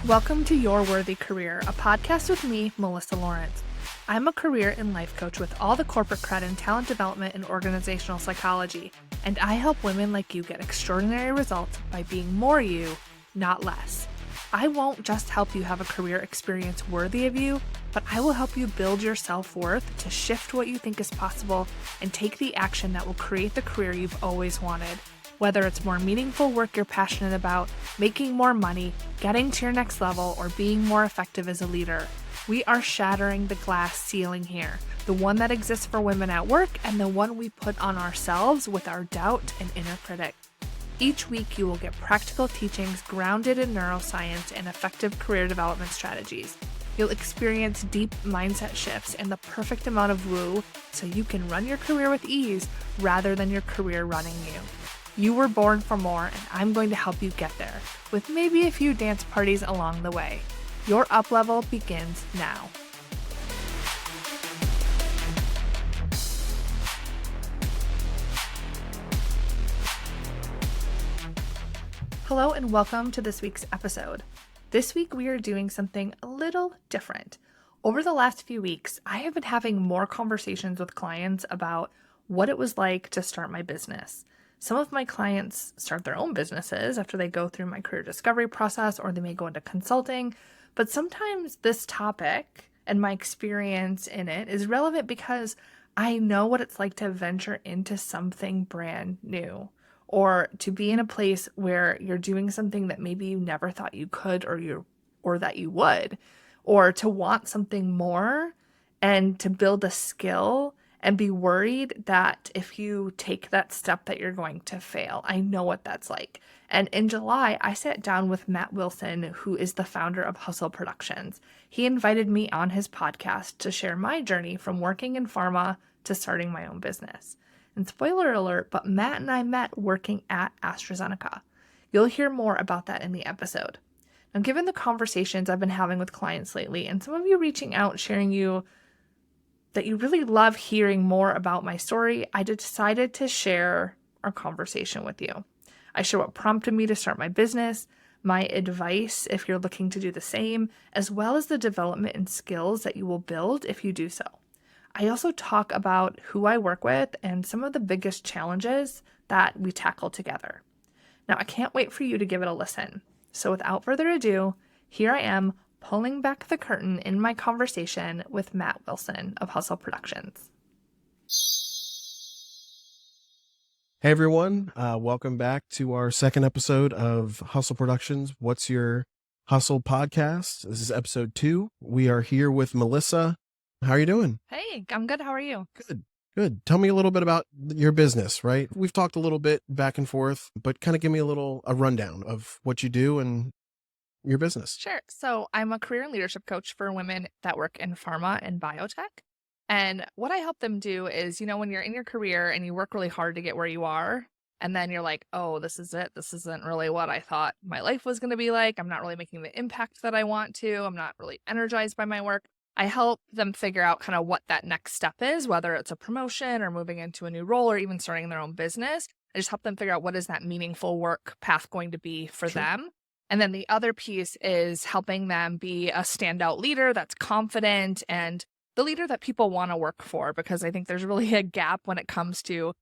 Welcome to Your Worthy Career, a podcast with me, Melissa Lawrence. I'm a career and life coach with all the corporate cred in talent development and organizational psychology, and I help women like you get extraordinary results by being more you, not less. I won't just help you have a career experience worthy of you, but I will help you build your self-worth to shift what you think is possible and take the action that will create the career you've always wanted. Whether it's more meaningful work you're passionate about, making more money, getting to your next level, or being more effective as a leader, we are shattering the glass ceiling here, the one that exists for women at work and the one we put on ourselves with our doubt and inner critic. Each week, you will get practical teachings grounded in neuroscience and effective career development strategies. You'll experience deep mindset shifts and the perfect amount of woo so you can run your career with ease rather than your career running you. You were born for more, and I'm going to help you get there, with maybe a few dance parties along the way. Your up level begins now. Hello and welcome to this week's episode. This week we are doing something a little different. Over the last few weeks, I have been having more conversations with clients about what it was like to start my business. Some of my clients start their own businesses after they go through my career discovery process, or they may go into consulting. But sometimes this topic and my experience in it is relevant because I know what it's like to venture into something brand new, or to be in a place where you're doing something that maybe you never thought you could or that you would, or to want something more and to build a skill and be worried that if you take that step that you're going to fail. I know what that's like. And in July, I sat down with Matt Wilson, who is the founder of Hustle Productions. He invited me on his podcast to share my journey from working in pharma to starting my own business. And spoiler alert, but Matt and I met working at AstraZeneca. You'll hear more about that in the episode. Now, given the conversations I've been having with clients lately, and some of you reaching out, sharing that you really love hearing more about my story, I decided to share our conversation with you. I share what prompted me to start my business, my advice if you're looking to do the same, as well as the development and skills that you will build if you do so. I also talk about who I work with and some of the biggest challenges that we tackle together. Now, I can't wait for you to give it a listen. So without further ado, here I am pulling back the curtain in my conversation with Matt Wilson of Hustle Productions. Hey everyone, welcome back to our second episode of Hustle Productions. What's Your Hustle podcast? This is episode 2. We are here with Melissa. How are you doing? Hey, I'm good. How are you? Good. Tell me a little bit about your business, right? We've talked a little bit back and forth, but kind of give me a rundown of what you do and your business. Sure. So I'm a career and leadership coach for women that work in pharma and biotech. And what I help them do is, when you're in your career and you work really hard to get where you are, and then you're like, oh, this is it. This isn't really what I thought my life was going to be like. I'm not really making the impact that I want to. I'm not really energized by my work. I help them figure out kind of what that next step is, whether it's a promotion or moving into a new role or even starting their own business. I just help them figure out what is that meaningful work path going to be for them. And then the other piece is helping them be a standout leader that's confident and the leader that people want to work for, because I think there's really a gap when it comes to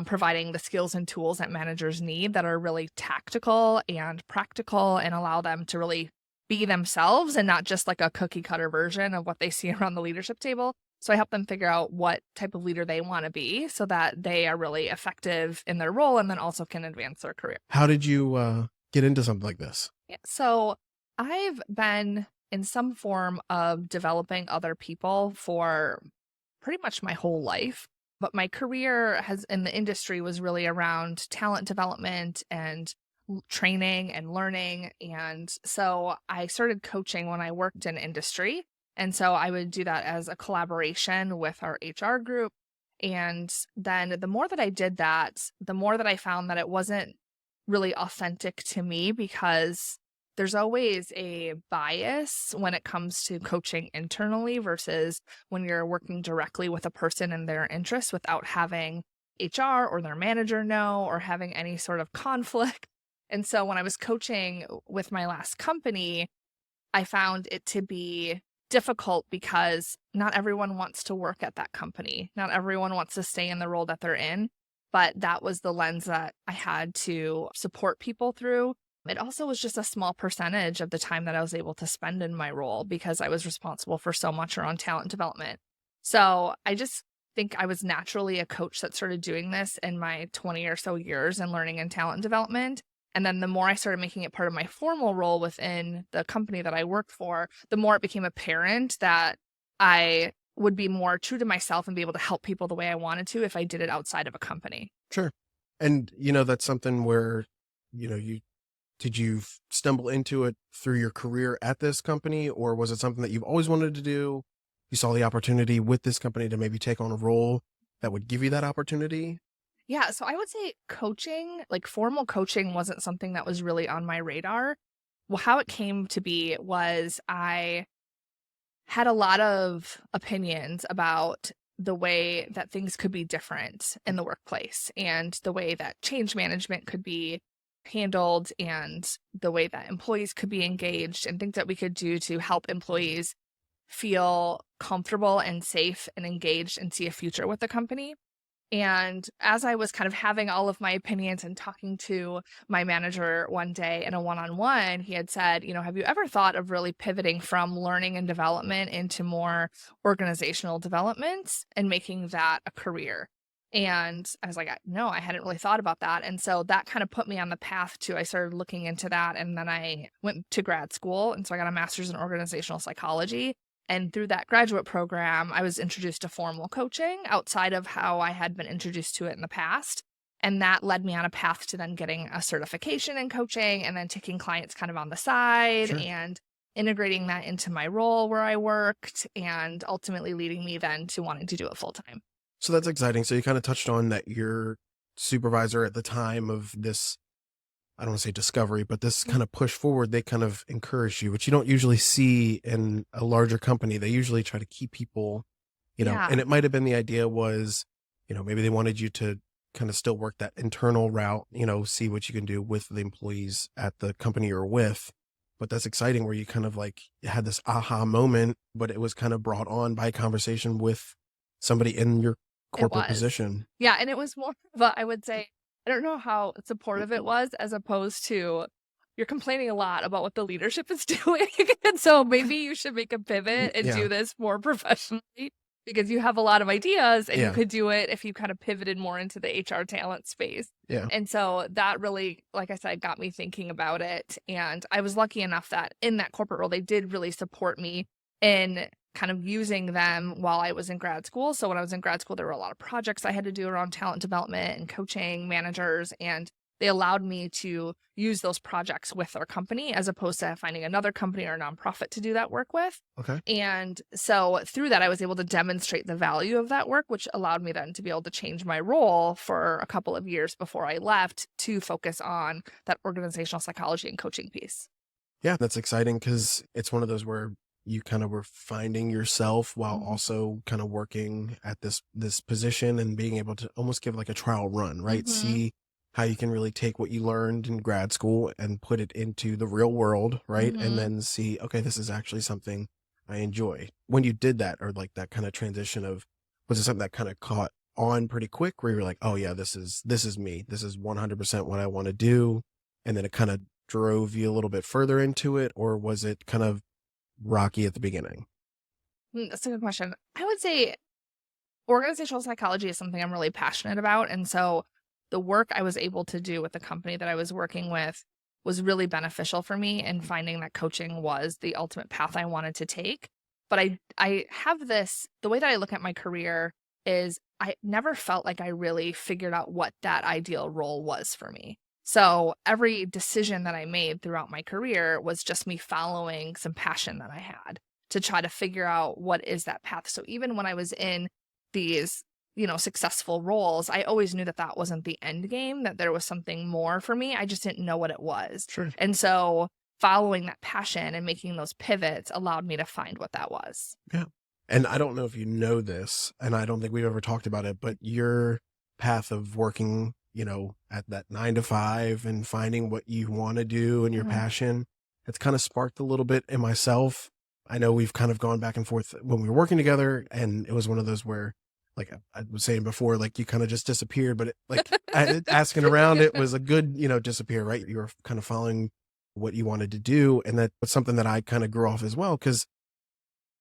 providing the skills and tools that managers need that are really tactical and practical and allow them to really be themselves and not just like a cookie cutter version of what they see around the leadership table. So I help them figure out what type of leader they want to be so that they are really effective in their role and then also can advance their career. How did you get into something like this? Yeah, so I've been in some form of developing other people for pretty much my whole life. But my career in the industry was really around talent development and training and learning. And so I started coaching when I worked in industry. And so I would do that as a collaboration with our HR group. And then the more that I did that, the more that I found that it wasn't really authentic to me, because there's always a bias when it comes to coaching internally versus when you're working directly with a person and their interests without having HR or their manager know or having any sort of conflict. And so when I was coaching with my last company, I found it to be difficult because not everyone wants to work at that company. Not everyone wants to stay in the role that they're in. But that was the lens that I had to support people through. It also was just a small percentage of the time that I was able to spend in my role because I was responsible for so much around talent development. So I just think I was naturally a coach that started doing this in my 20 or so years in learning and talent development. And then the more I started making it part of my formal role within the company that I worked for, the more it became apparent that I would be more true to myself and be able to help people the way I wanted to if I did it outside of a company. Sure. And, that's something where, did you stumble into it through your career at this company, or was it something that you've always wanted to do? You saw the opportunity with this company to maybe take on a role that would give you that opportunity? Yeah, so I would say coaching, like formal coaching, wasn't something that was really on my radar. Well, how it came to be was I had a lot of opinions about the way that things could be different in the workplace and the way that change management could be handled and the way that employees could be engaged and things that we could do to help employees feel comfortable and safe and engaged and see a future with the company. And as I was kind of having all of my opinions and talking to my manager one day in a one-on-one, he had said, have you ever thought of really pivoting from learning and development into more organizational development and making that a career? And I was like, no, I hadn't really thought about that. And so that kind of put me on the path to, I started looking into that. And then I went to grad school. And so I got a master's in organizational psychology. And through that graduate program, I was introduced to formal coaching outside of how I had been introduced to it in the past. And that led me on a path to then getting a certification in coaching and then taking clients kind of on the side Sure. and integrating that into my role where I worked and ultimately leading me then to wanting to do it full time. So that's exciting. So you kind of touched on that your supervisor at the time of this, I don't want to say discovery, but this kind of push forward, they kind of encourage you, which you don't usually see in a larger company. They usually try to keep people, Yeah. and it might have been the idea was, maybe they wanted you to kind of still work that internal route, see what you can do with the employees at the company you're with. But that's exciting where you kind of like had this aha moment, but it was kind of brought on by a conversation with somebody in your corporate position. Yeah. And it was more of a, I would say, I don't know how supportive it was as opposed to you're complaining a lot about what the leadership is doing. And so maybe you should make a pivot and do this more professionally because you have a lot of ideas and you could do it if you kind of pivoted more into the HR talent space. Yeah. And so that really, like I said, got me thinking about it. And I was lucky enough that in that corporate role, they did really support me in kind of using them while I was in grad school. So when I was in grad school, there were a lot of projects I had to do around talent development and coaching managers, and they allowed me to use those projects with our company as opposed to finding another company or a nonprofit to do that work with. Okay. And so through that, I was able to demonstrate the value of that work, which allowed me then to be able to change my role for a couple of years before I left to focus on that organizational psychology and coaching piece. Yeah, that's exciting because it's one of those where you kind of were finding yourself while also kind of working at this position and being able to almost give like a trial run, right? See how you can really take what you learned in grad school and put it into the real world, right? And then see, okay, this is actually something I enjoy. When you did that, or like that kind of transition of, was it something that kind of caught on pretty quick where you're like, oh yeah, this is me. This is 100% what I want to do. And then it kind of drove you a little bit further into it, or was it kind of rocky at the beginning? That's a good question. I would say organizational psychology is something I'm really passionate about. And so the work I was able to do with the company that I was working with was really beneficial for me in finding that coaching was the ultimate path I wanted to take. But I have this, the way that I look at my career is I never felt like I really figured out what that ideal role was for me. So every decision that I made throughout my career was just me following some passion that I had to try to figure out what is that path. So even when I was in these, successful roles, I always knew that that wasn't the end game, that there was something more for me. I just didn't know what it was. Sure. And so following that passion and making those pivots allowed me to find what that was. Yeah. And I don't know if you know this, and I don't think we've ever talked about it, but your path of working, at that 9 to 5 and finding what you want to do and your passion, it's kind of sparked a little bit in myself. I know we've kind of gone back and forth when we were working together, and it was one of those where, like I was saying before, like you kind of just disappeared, but asking around, it was a good, disappear, right? You were kind of following what you wanted to do. And that was something that I kind of grew off as well, because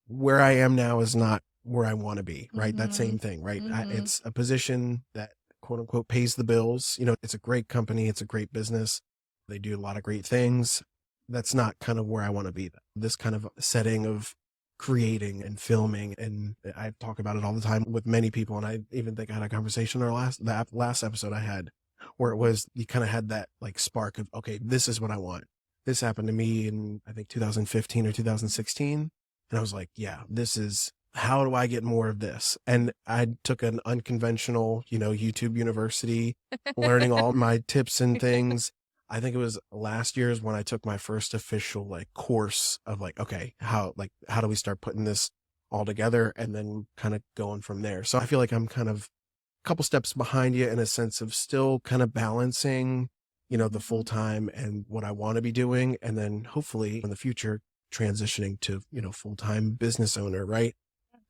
where I am now is not where I want to be, right? That same thing, right? It's a position that quote unquote pays the bills. It's a great company. It's a great business. They do a lot of great things. That's not kind of where I want to be. This kind of setting of creating and filming. And I talk about it all the time with many people. And I even think I had a conversation in the last episode I had, where it was, you kind of had that like spark of, okay, this is what I want. This happened to me in, I think, 2015 or 2016. And I was like, yeah, this is, how do I get more of this? And I took an unconventional, YouTube university, learning all my tips and things. I think it was last year's when I took my first official like course of like, okay, how do we start putting this all together, and then kind of going from there. So I feel like I'm kind of a couple steps behind you in a sense of still kind of balancing, the full time and what I want to be doing. And then hopefully in the future, transitioning to, full-time business owner, right?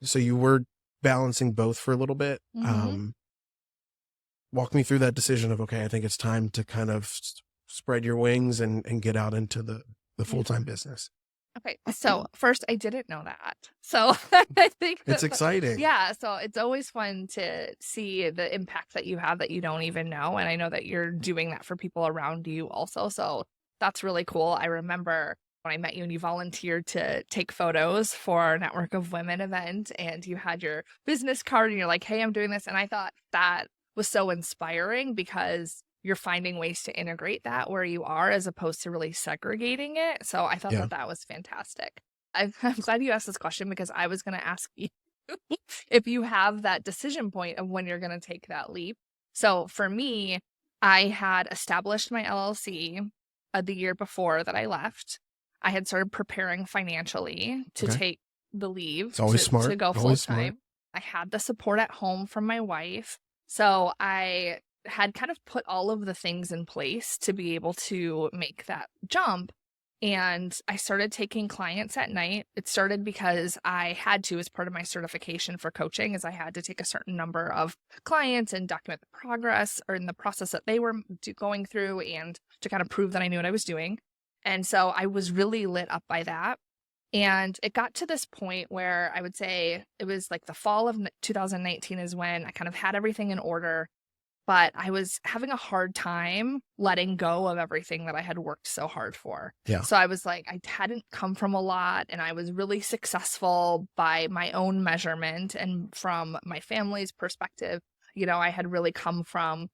So you were balancing both for a little bit. Walk me through that decision of, okay, I think it's time to kind of spread your wings and get out into the full-time business. Okay. So first, I didn't know that. So I think it's exciting. Yeah. So it's always fun to see the impact that you have that you don't even know. And I know that you're doing that for people around you also. So that's really cool. I remember when I met you and you volunteered to take photos for our Network of Women event, and you had your business card and you're like, hey, I'm doing this. And I thought that was so inspiring, because you're finding ways to integrate that where you are, as opposed to really segregating it. So I thought that was fantastic. I'm glad you asked this question, because I was going to ask you if you have that decision point of when you're going to take that leap. So for me, I had established my LLC the year before that I left. I had started preparing financially to take the leave. It's always smart to go full time. I had the support at home from my wife. So I had kind of put all of the things in place to be able to make that jump. And I started taking clients at night. It started because I had to, as part of my certification for coaching, is I had to take a certain number of clients and document the progress or in the process that they were going through, and to kind of prove that I knew what I was doing. And so I was really lit up by that. And it got to this point where I would say it was like the fall of 2019 is when I kind of had everything in order, but I was having a hard time letting go of everything that I had worked so hard for. Yeah. So I was like, I hadn't come from a lot, and I was really successful by my own measurement and from my family's perspective. I had really come from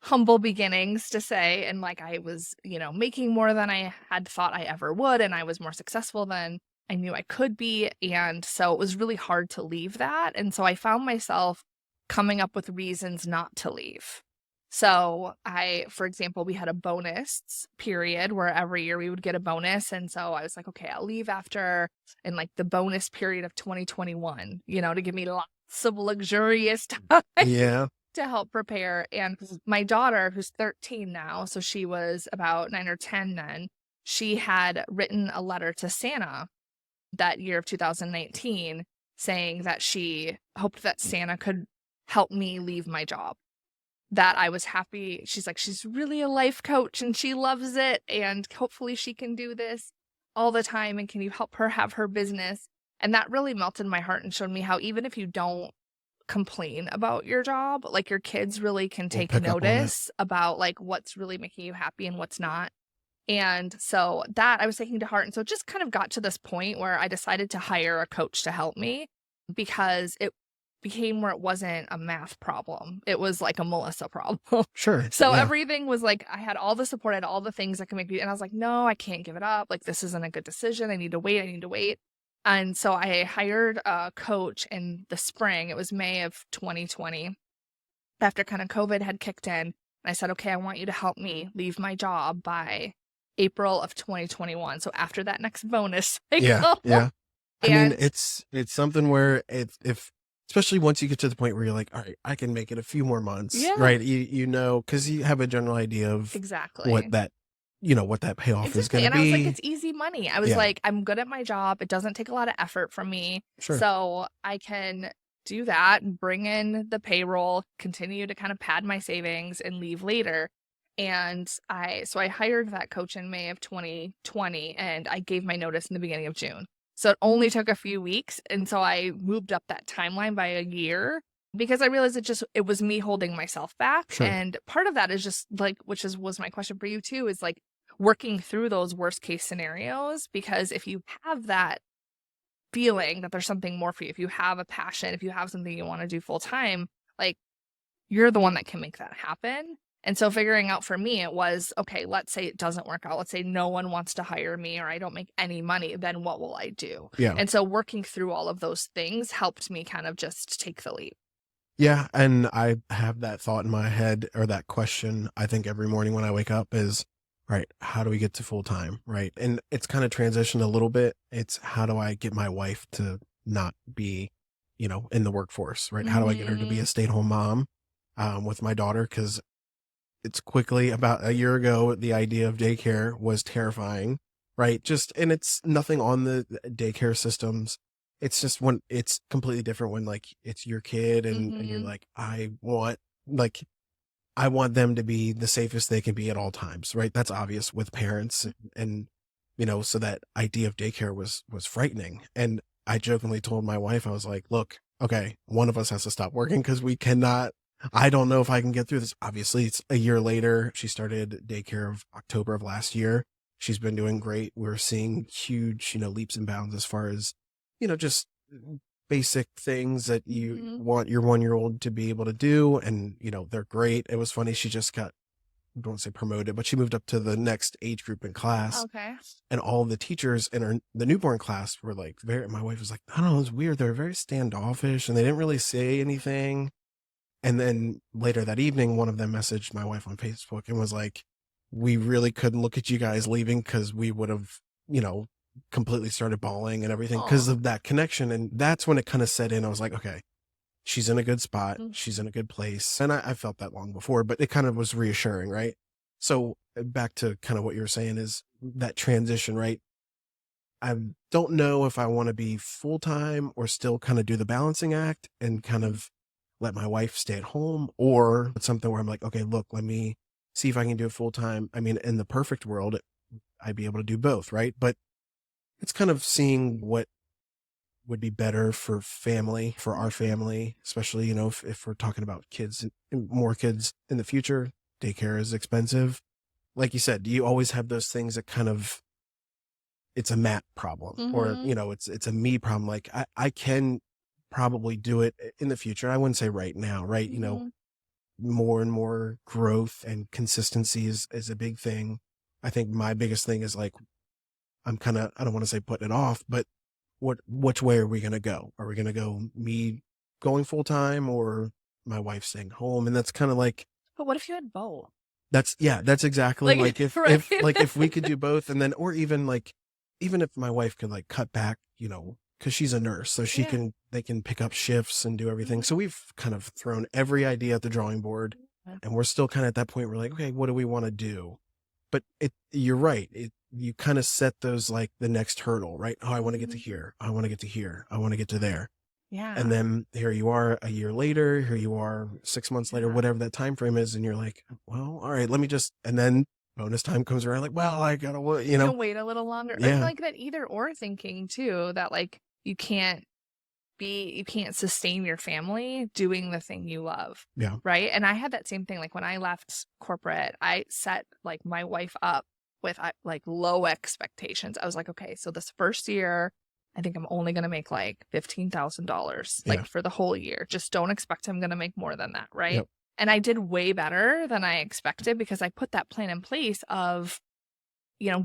humble beginnings, to say, and like I was, making more than I had thought I ever would, and I was more successful than I knew I could be. And so it was really hard to leave that. And so I found myself coming up with reasons not to leave. So for example, we had a bonus period where every year we would get a bonus. And so I was like, okay, I'll leave after in like the bonus period of 2021, to give me lots of luxurious time. Yeah. To help prepare. And my daughter, who's 13 now, so she was about 9 or 10 then, she had written a letter to Santa that year of 2019 saying that she hoped that Santa could help me leave my job, that I was happy. She's like, she's really a life coach and she loves it, and hopefully she can do this all the time, and can you help her have her business? And that really melted my heart and showed me how even if you don't complain about your job, like your kids really can take notice about like what's really making you happy and what's not. And so that I was taking to heart. And so it just kind of got to this point where I decided to hire a coach to help me, because it became where it wasn't a math problem. It was like a Melissa problem. Sure. So everything was like, I had all the support, I had all the things that can make me, and I was like, no, I can't give it up. Like, this isn't a good decision. I need to wait. And so I hired a coach in the spring. It was May of 2020, after kind of COVID had kicked in. And I said, okay, I want you to help me leave my job by April of 2021. So after that next bonus cycle. Yeah. I mean, it's something where if especially once you get to the point where you're like, all right, I can make it a few more months, right? Because you have a general idea of exactly what that what that payoff is Exactly. going to And I was like, be. it's easy money. I was Yeah. like, I'm good at my job. It doesn't take a lot of effort from me. Sure. So I can do that and bring in the payroll, continue to kind of pad my savings and leave later. And I hired that coach in May of 2020 and I gave my notice in the beginning of June. So it only took a few weeks. And so I moved up that timeline by a year because I realized it was me holding myself back. Sure. And part of that is just like, was my question for you too, is like working through those worst case scenarios. Because if you have that feeling that there's something more for you, if you have a passion, if you have something you want to do full time, like you're the one that can make that happen. And so figuring out for me, it was, okay, let's say it doesn't work out. Let's say no one wants to hire me or I don't make any money. Then what will I do? Yeah. And so working through all of those things helped me kind of just take the leap. Yeah. And I have that thought in my head, or that question, I think every morning when I wake up is, right, how do we get to full time? Right. And it's kind of transitioned a little bit. It's how do I get my wife to not be, in the workforce, right? How do I get her to be a stay-at-home mom with my daughter? Because it's quickly, about a year ago, the idea of daycare was terrifying, right? And it's nothing on the daycare systems. It's just when it's completely different when like it's your kid and you're like, I want them to be the safest they can be at all times, right? That's obvious with parents. And, so that idea of daycare was frightening. And I jokingly told my wife, I was like, look, okay, one of us has to stop working because I don't know if I can get through this. Obviously, it's a year later. She started daycare of October of last year. She's been doing great. We're seeing huge, leaps and bounds as far as, just basic things that you want your 1-year-old to be able to do. And, they're great. It was funny. She just got, I don't want to say promoted, but she moved up to the next age group in class. Okay. And all the teachers in the newborn class were like, my wife was like, I don't know, it's weird. They're very standoffish and they didn't really say anything. And then later that evening, one of them messaged my wife on Facebook and was like, we really couldn't look at you guys leaving because we would have, completely started bawling and everything because of that connection. And that's when it kind of set in. I was like, okay, she's in a good spot. She's in a good place. And I felt that long before, but it kind of was reassuring, right? So back to kind of what you were saying is that transition, right? I don't know if I want to be full-time or still kind of do the balancing act and kind of let my wife stay at home, or something where I'm like, okay, look, let me see if I can do it full-time. I mean, in the perfect world, I'd be able to do both, right? But it's kind of seeing what would be better for our family, especially, if we're talking about kids and more kids in the future. Daycare is expensive. Like you said, you always have those things that kind of, it's a Matt problem or, it's a me problem. Like I can probably do it in the future. I wouldn't say right now, right? More and more growth and consistency is a big thing. I think my biggest thing is like, I don't want to say putting it off, but which way are we going to go? Are we going to go me going full time or my wife staying home? And that's kind of like, but what if you had both? That's exactly like if, right? if we could do both, and then, or even if my wife could like cut back, cause she's a nurse, so they can pick up shifts and do everything. So we've kind of thrown every idea at the drawing board and we're still kind of at that point. We're like, okay, what do we want to do? But you're right. You kind of set those like the next hurdle, right? Oh, I want to get to here. I want to get to here. I want to get to there. Yeah. And then here you are a year later, here you are 6 months later, whatever that time frame is. And you're like, well, all right, let me just, and then bonus time comes around like, well, I gotta, You can wait a little longer. Yeah. I like that either or thinking too, that like you can't sustain your family doing the thing you love. Yeah. Right. And I had that same thing. Like when I left corporate, I set like my wife up with like low expectations. I was like, okay, so this first year, I think I'm only going to make like $15,000 like for the whole year. Just don't expect I'm going to make more than that. Right. Yep. And I did way better than I expected because I put that plan in place of,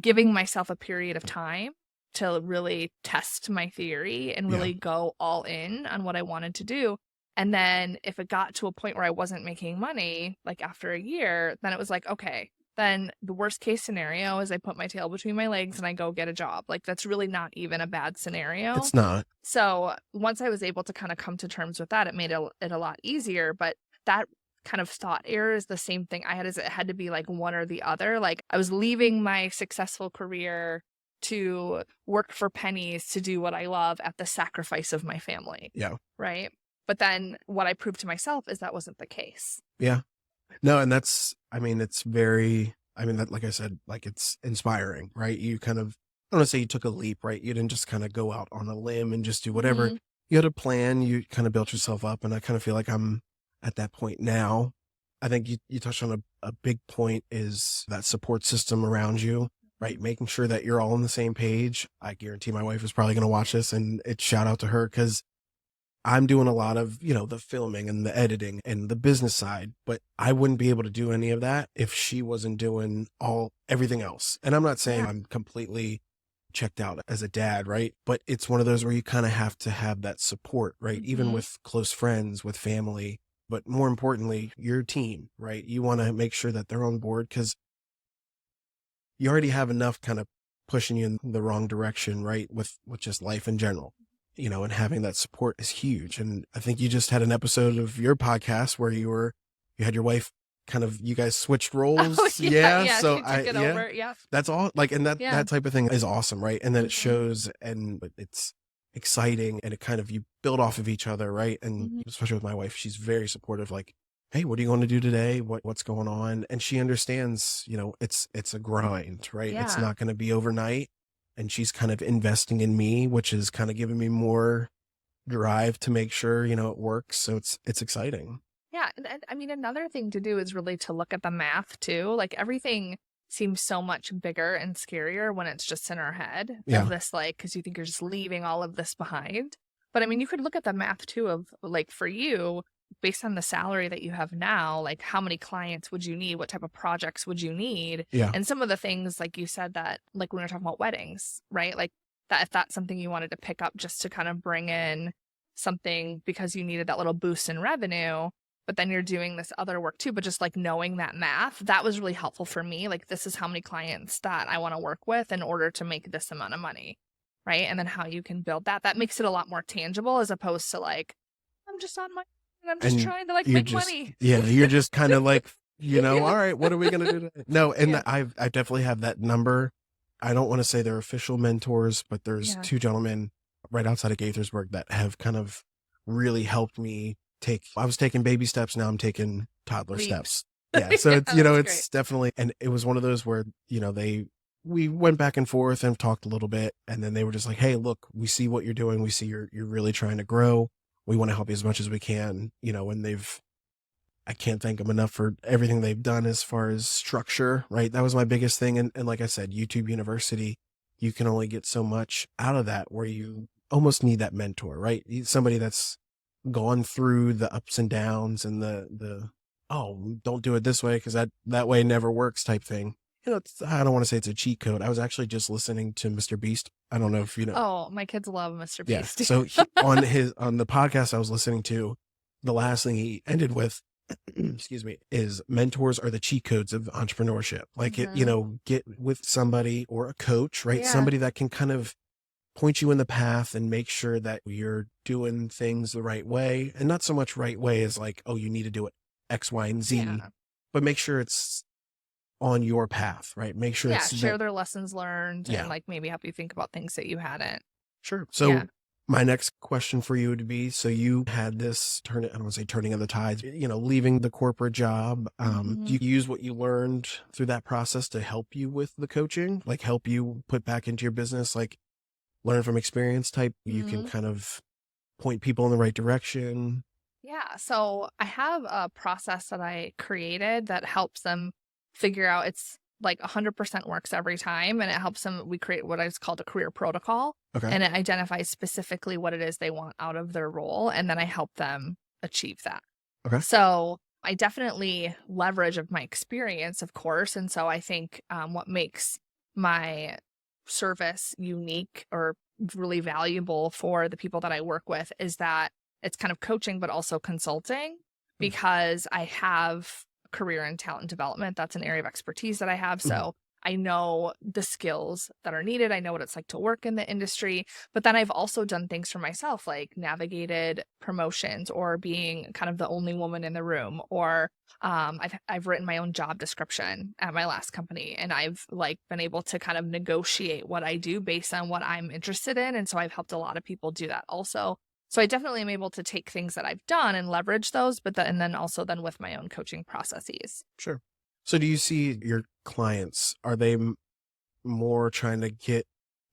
giving myself a period of time to really test my theory and really go all in on what I wanted to do. And then if it got to a point where I wasn't making money, like after a year, then it was like, okay, then the worst case scenario is I put my tail between my legs and I go get a job. Like that's really not even a bad scenario. It's not. So once I was able to kind of come to terms with that, it made it a lot easier. But that kind of thought errors. The same thing I had is it had to be like one or the other. Like I was leaving my successful career to work for pennies to do what I love at the sacrifice of my family. Yeah. Right. But then what I proved to myself is that wasn't the case. Yeah. No, and that's, it's very, that, like I said, like it's inspiring, right? You kind of, I don't want to say you took a leap, right? You didn't just kind of go out on a limb and just do whatever. Mhm. You had a plan, you kind of built yourself up. And I kind of feel like I'm at that point now. I think you touched on a big point is that support system around you, right? Making sure that you're all on the same page. I guarantee my wife is probably going to watch this, and it's shout out to her because I'm doing a lot of, the filming and the editing and the business side, but I wouldn't be able to do any of that if she wasn't doing everything else. And I'm not saying Yeah. I'm completely checked out as a dad, right? But it's one of those where you kind of have to have that support, right? Even Mhm. with close friends, with family, but more importantly, your team, right? You want to make sure that they're on board because you already have enough kind of pushing you in the wrong direction, right? With just life in general, and having that support is huge. And I think you just had an episode of your podcast where you had your wife you guys switched roles. Oh, yeah. Yeah. So She took it over. Yeah. that's all and that, Yeah. that type of thing is awesome. Right. And then it Mhm. shows and it's exciting and it kind of, you build off of each other. Right. And Mhm. especially with my wife, she's very supportive. Like, hey, what are you going to do today? What's going on? And she understands, it's a grind, right? It's Yeah. not going to be overnight. And she's kind of investing in me, which is kind of giving me more drive to make sure, it works. So it's exciting. Yeah. And I mean, another thing to do is really to look at the math too. Like everything seems so much bigger and scarier when it's just in our head Yeah. of this, like, because you think you're just leaving all of this behind. But I mean, you could look at the math too of like for you, based on the salary that you have now, like how many clients would you need? What type of projects would you need? Yeah. And some of the things, like you said, that like when we were talking about weddings, right? Like that if that's something you wanted to pick up just to kind of bring in something because you needed that little boost in revenue, but then you're doing this other work too, but just like knowing that math, that was really helpful for me. Like this is how many clients that I want to work with in order to make this amount of money. Right. And then how you can build that makes it a lot more tangible as opposed to like, I'm just on my, and I'm just trying to like make money. Yeah. You're just kind of like, all right, what are we going to do today? No. And Yeah. I definitely have that number. I don't want to say they're official mentors, but there's two gentlemen right outside of Gaithersburg that have kind of really helped me I was taking baby steps. Now I'm taking toddler steps. Yeah. So it's, it's definitely, and it was one of those where, we went back and forth and talked a little bit. And then they were just like, hey, look, we see what you're doing. We see you're really trying to grow. We want to help you as much as we can, and I can't thank them enough for everything they've done as far as structure, right? That was my biggest thing. And like I said, YouTube University, you can only get so much out of that where you almost need that mentor, right? Somebody that's gone through the ups and downs and the don't do it this way because that way never works type thing. I don't want to say it's a cheat code. I was actually just listening to Mr. Beast. I don't know if you know. Oh, my kids love Mr. Beast. Yeah. So on the podcast I was listening to, the last thing he ended with, excuse me, is mentors are the cheat codes of entrepreneurship. Like get with somebody or a coach, right? Yeah. Somebody that can kind of point you in the path and make sure that you're doing things the right way. And not so much right way as like, oh, you need to do it X, Y, and Z, but make sure it's on your path, right? Make sure it's share their lessons learned and like maybe help you think about things that you hadn't. Sure. So my next question for you would be, so you had this I don't want to say turning of the tides, leaving the corporate job. Do you use what you learned through that process to help you with the coaching, like help you put back into your business, like learn from experience type? You can kind of point people in the right direction. Yeah. So I have a process that I created that helps them figure out, it's like 100% works every time. And it helps them, we create what is called a career protocol. Okay. And it identifies specifically what it is they want out of their role. And then I help them achieve that. Okay. So I definitely leverage of my experience, of course. And so I think what makes my service unique or really valuable for the people that I work with is that it's kind of coaching, but also consulting, because I have career and talent development. That's an area of expertise that I have. So I know the skills that are needed. I know what it's like to work in the industry. But then I've also done things for myself, like navigated promotions or being kind of the only woman in the room, or I've written my own job description at my last company, and I've like been able to kind of negotiate what I do based on what I'm interested in. And so I've helped a lot of people do that also. So I definitely am able to take things that I've done and leverage those, and then also then with my own coaching processes. Sure. So do you see your clients, are they more trying to get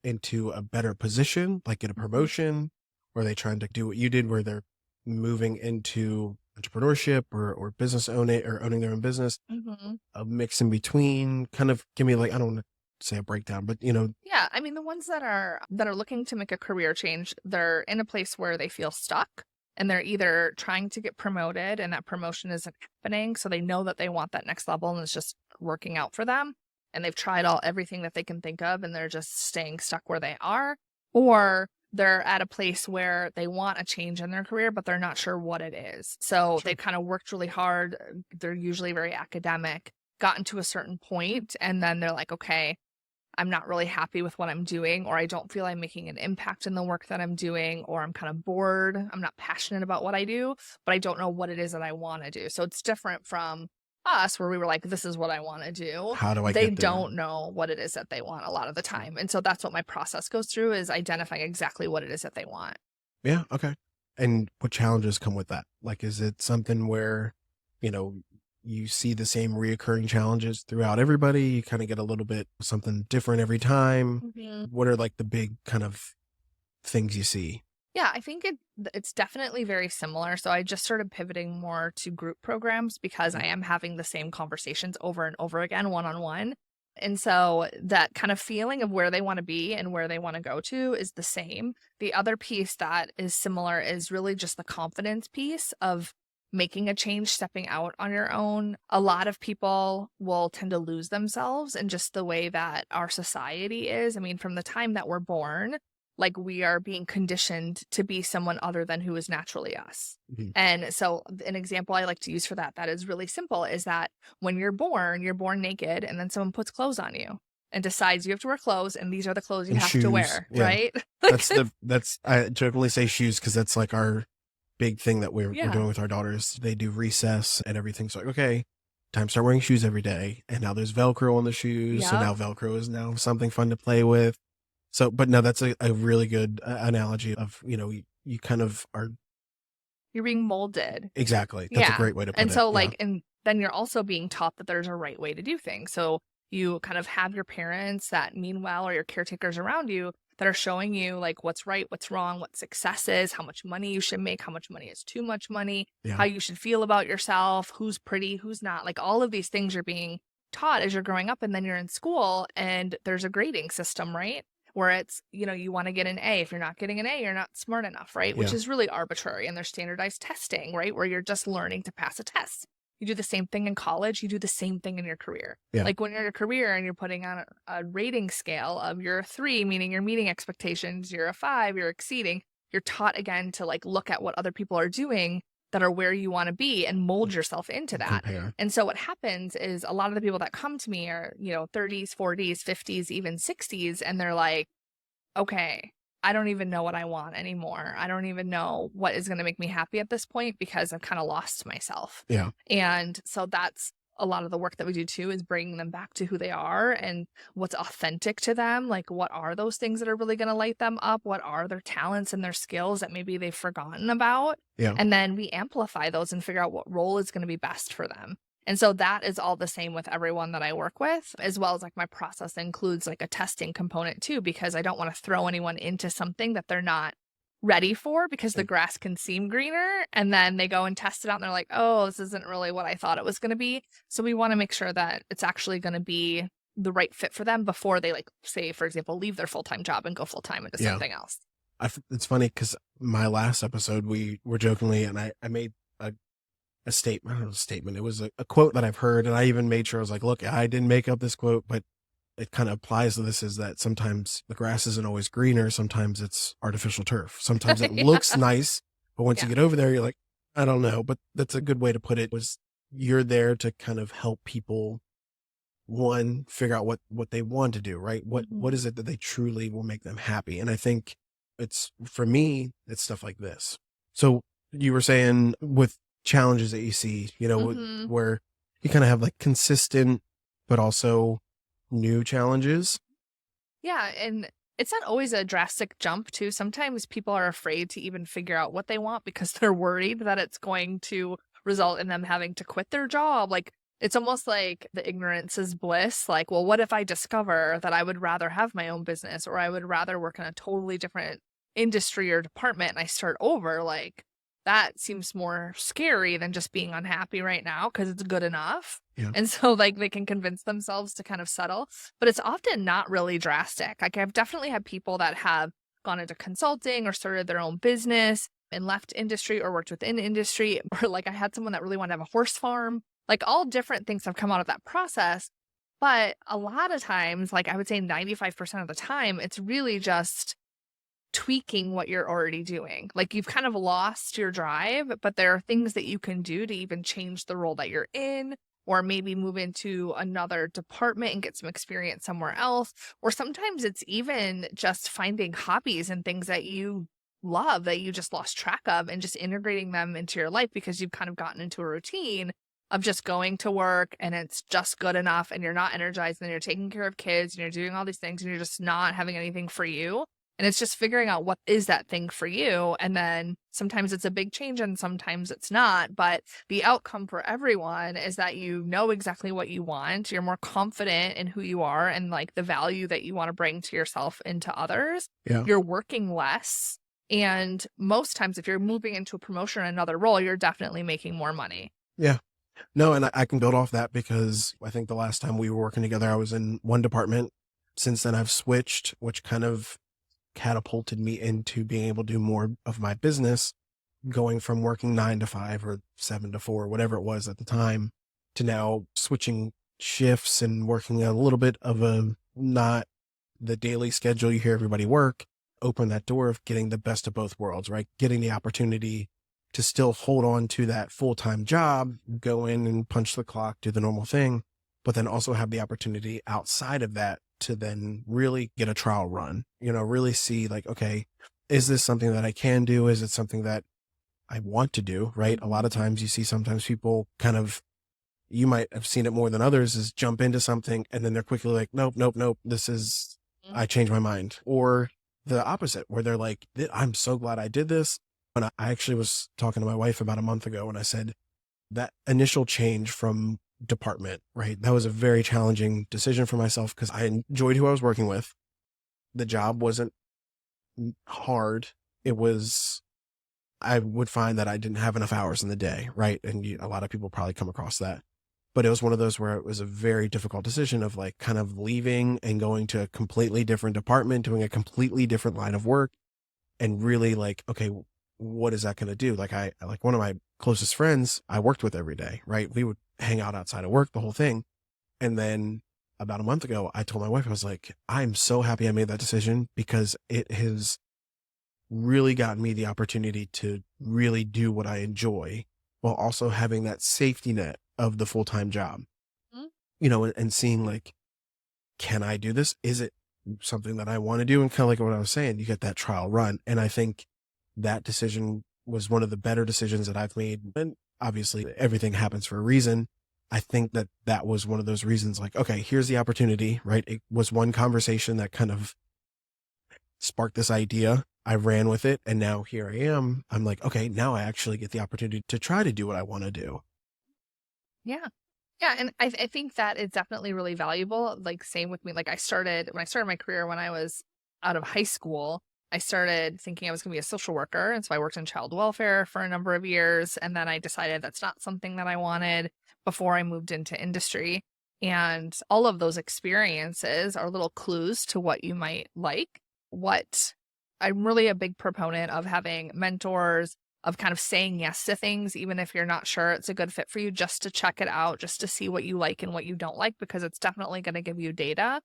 into a better position, like get a promotion? Or are they trying to do what you did where they're moving into entrepreneurship or business owning or owning their own business? Mm-hmm. A mix in between? Kind of give me like, I don't want to say a breakdown, but Yeah, I mean, the ones that are looking to make a career change, they're in a place where they feel stuck, and they're either trying to get promoted and that promotion isn't happening, so they know that they want that next level and it's just working out for them, and they've tried everything that they can think of and they're just staying stuck where they are, or they're at a place where they want a change in their career, but they're not sure what it is. So Sure. they kind of worked really hard. They're usually very academic, gotten to a certain point, and then they're like, okay, I'm not really happy with what I'm doing, or I don't feel I'm making an impact in the work that I'm doing, or I'm kind of bored. I'm not passionate about what I do, but I don't know what it is that I want to do. So it's different from us where we were like, this is what I want to do. How do I They get there? don't know what it is that they want a lot of the time. And so that's what my process goes through, is identifying exactly what it is that they want. Yeah. Okay. And what challenges come with that? Like, is it something where, you know, you see the same reoccurring challenges throughout everybody? You kind of get a little bit something different every time. What are like the big kind of things you see? Yeah, I think it's definitely very similar. So I just started pivoting more to group programs because I am having the same conversations over and over again, one-on-one. And so that kind of feeling of where they want to be and where they want to go to is the same. The other piece that is similar is really just the confidence piece of making a change, stepping out on your own. A lot of people will tend to lose themselves in just the way that our society is. I mean, from the time that we're born, like we are being conditioned to be someone other than who is naturally us. Mhm. And so an example I like to use for that is really simple, is that when you're born naked, and then someone puts clothes on you and decides you have to wear clothes and these are the clothes you And have shoes. to wear, Yeah. right? I jokingly say shoes because that's like our big thing that we're Yeah. doing with our daughters. They do recess and everything's like, okay, time to start wearing shoes every day. And now there's Velcro on the shoes. So Yep. now Velcro is now something fun to play with. So, but no, that's a really good analogy of, you kind of are. You're being molded. Exactly. That's a Yeah. great way to put And it. so Yeah. and then you're also being taught that there's a right way to do things. So you kind of have your parents that mean well, or your caretakers around you that are showing you like what's right, what's wrong, what success is, how much money you should make, how much money is too much money, Yeah. how you should feel about yourself, who's pretty, who's not. Like all of these things you're being taught as you're growing up, and then you're in school and there's a grading system, right? Where it's, you want to get an A. If you're not getting an A, you're not smart enough, right? Which Yeah. is really arbitrary. And there's standardized testing, right? Where you're just learning to pass a test. You do the same thing in college. You do the same thing in your career. Yeah. Like when you're in a career and you're putting on a rating scale of you're a 3, meaning you're meeting expectations, you're a 5, you're exceeding, you're taught again to like look at what other people are doing that are where you want to be and mold yourself into that. Compare. And so what happens is a lot of the people that come to me are, 30s, 40s, 50s, even 60s, and they're like, okay, I don't even know what I want anymore. I don't even know what is going to make me happy at this point because I've kind of lost myself. Yeah. And so that's a lot of the work that we do too, is bringing them back to who they are and what's authentic to them. Like, what are those things that are really going to light them up? What are their talents and their skills that maybe they've forgotten about? Yeah. And then we amplify those and figure out what role is going to be best for them. And so that is all the same with everyone that I work with, as well as like my process includes like a testing component too, because I don't want to throw anyone into something that they're not ready for, because the grass can seem greener, and then they go and test it out and they're like, oh, this isn't really what I thought it was going to be. So we want to make sure that it's actually going to be the right fit for them before they, like, say, for example, leave their full-time job and go full-time into something else. It's funny because my last episode, we were jokingly, and I made a statement. I don't know, a statement. It was a quote that I've heard, and I even made sure I was like, look, I didn't make up this quote, but it kind of applies to this, is that sometimes the grass isn't always greener. Sometimes it's artificial turf. Sometimes it looks nice, but once you get over there, you're like, I don't know. But that's a good way to put it, was you're there to kind of help people one, figure out what they want to do, right? What is it that they truly will make them happy? And I think for me, it's stuff like this. So you were saying with challenges that you see, where you kind of have like consistent, but also new challenges. Yeah, and it's not always a drastic jump too. Sometimes people are afraid to even figure out what they want because they're worried that it's going to result in them having to quit their job. Like it's almost like the ignorance is bliss. Like, well, what if I discover that I would rather have my own business or I would rather work in a totally different industry or department and I start over? Like that seems more scary than just being unhappy right now because it's good enough. Yeah. And so like they can convince themselves to kind of settle, but it's often not really drastic. Like I've definitely had people that have gone into consulting or started their own business and left industry or worked within industry. Or like I had someone that really wanted to have a horse farm. Like all different things have come out of that process. But a lot of times, like I would say 95% of the time, it's really just tweaking what you're already doing. Like you've kind of lost your drive, but there are things that you can do to even change the role that you're in, or maybe move into another department and get some experience somewhere else. Or sometimes it's even just finding hobbies and things that you love that you just lost track of and just integrating them into your life because you've kind of gotten into a routine of just going to work and it's just good enough and you're not energized and you're taking care of kids and you're doing all these things and you're just not having anything for you. And it's just figuring out what is that thing for you. And then sometimes it's a big change and sometimes it's not. But the outcome for everyone is that you know exactly what you want. You're more confident in who you are and like the value that you want to bring to yourself and to others. Yeah. You're working less. And most times, if you're moving into a promotion or another role, you're definitely making more money. Yeah. No, and I can build off that because I think the last time we were working together, I was in one department. Since then, I've switched, which kind of catapulted me into being able to do more of my business, going from working 9 to 5 or 7 to 4, whatever it was at the time, to now switching shifts and working a little bit of not the daily schedule you hear everybody work, open that door of getting the best of both worlds, right? Getting the opportunity to still hold on to that full-time job, go in and punch the clock, do the normal thing, but then also have the opportunity outside of that to then really get a trial run, really see like, okay, is this something that I can do? Is it something that I want to do? Right. A lot of times you see sometimes people kind of, you might have seen it more than others, is jump into something and then they're quickly like, nope, I changed my mind. Or the opposite where they're like, I'm so glad I did this. And I actually was talking to my wife about a month ago and I said that initial change from department, right? That was a very challenging decision for myself because I enjoyed who I was working with. The job wasn't hard. I would find that I didn't have enough hours in the day, right? And a lot of people probably come across that. But it was one of those where it was a very difficult decision of like kind of leaving and going to a completely different department, doing a completely different line of work and really like, okay, what is that going to do? Like like one of my closest friends I worked with every day, right? We would hang out outside of work, the whole thing. And then about a month ago, I told my wife, I was like, I'm so happy I made that decision because it has really gotten me the opportunity to really do what I enjoy while also having that safety net of the full-time job, and seeing like, can I do this? Is it something that I want to do? And kind of like what I was saying, you get that trial run. And I think that decision was one of the better decisions that I've made. And obviously everything happens for a reason. I think that was one of those reasons like, okay, here's the opportunity, right? It was one conversation that kind of sparked this idea. I ran with it. And now here I am. I'm like, okay, now I actually get the opportunity to try to do what I want to do. Yeah. Yeah. And I think that is definitely really valuable. Like same with me. Like when I started my career when I was out of high school, I started thinking I was going to be a social worker. And so I worked in child welfare for a number of years. And then I decided that's not something that I wanted before I moved into industry. And all of those experiences are little clues to what you might like. I'm really a big proponent of having mentors, of kind of saying yes to things, even if you're not sure it's a good fit for you, just to check it out, just to see what you like and what you don't like, because it's definitely going to give you data.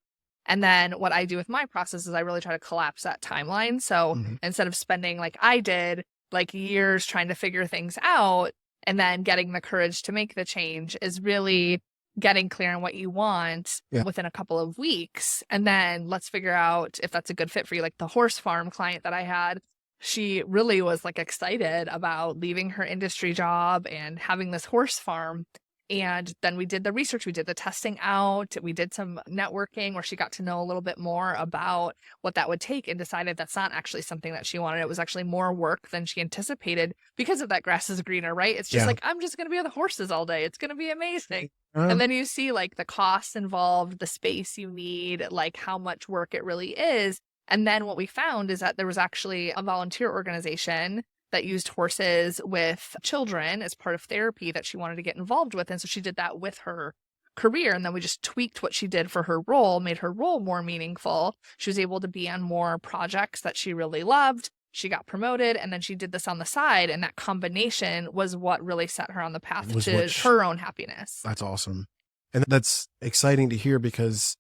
And then what I do with my process is I really try to collapse that timeline. So instead of spending like I did, like years trying to figure things out and then getting the courage to make the change, is really getting clear on what you want Yeah. within a couple of weeks. And then let's figure out if that's a good fit for you. Like the horse farm client that I had, she really was like excited about leaving her industry job and having this horse farm. And then we did the research, we did the testing out, we did some networking where she got to know a little bit more about what that would take and decided that's not actually something that she wanted. It was actually more work than she anticipated because of that grass is greener, right? It's just Yeah. like, I'm just going to be with the horses all day. It's going to be amazing. Uh, And then you see like the costs involved, the space you need, like how much work it really is. And then what we found is that there was actually a volunteer organization that used horses with children as part of therapy that she wanted to get involved with. And so she did that with her career. And then we just tweaked what she did for her role, made her role more meaningful. She was able to be on more projects that she really loved. She got promoted and then she did this on the side. And that combination was what really set her on the path Was to what her own happiness. That's awesome. And that's exciting to hear because,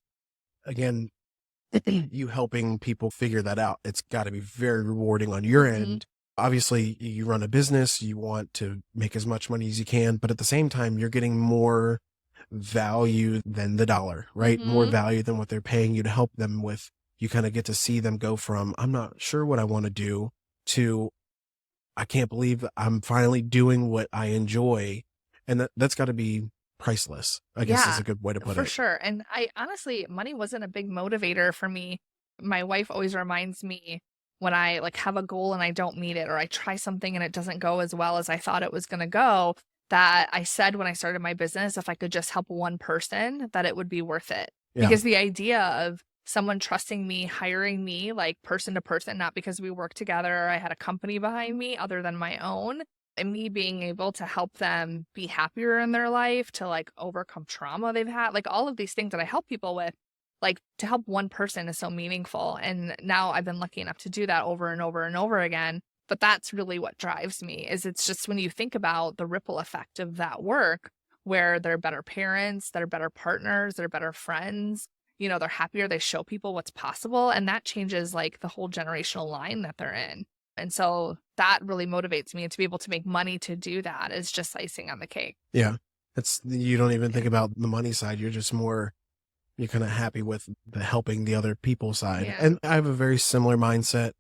again, you helping people figure that out, it's got to be very rewarding on your Mhm. end. Obviously, you run a business, you want to make as much money as you can, but at the same time, you're getting more value than the dollar, right? More Mhm. value than what they're paying you to help them with. You kind of get to see them go from, I'm not sure what I want to do, to, I can't believe I'm finally doing what I enjoy. And that's got to be priceless, I guess is Yeah, a good way to put for it. sure. And I honestly, money wasn't a big motivator for me. My wife always reminds me when I like have a goal and I don't meet it, or I try something and it doesn't go as well as I thought it was going to go, that I said when I started my business, if I could just help one person, that it would be worth it. Yeah. Because the idea of someone trusting me, hiring me like person to person, not because we work together, or I had a company behind me other than my own, and me being able to help them be happier in their life, to like overcome trauma they've had, like all of these things that I help people with, like to help one person is so meaningful. And now I've been lucky enough to do that over and over and over again. But that's really what drives me, is it's just when you think about the ripple effect of that work, where they're better parents, they're better partners, they're better friends, you know, they're happier, they show people what's possible. And that changes like the whole generational line that they're in. And so that really motivates me, and to be able to make money to do that is just icing on the cake. Yeah. You don't even think about the money side. You're just more, you're kind of happy with the helping the other people side. Yeah. And I have a very similar mindset.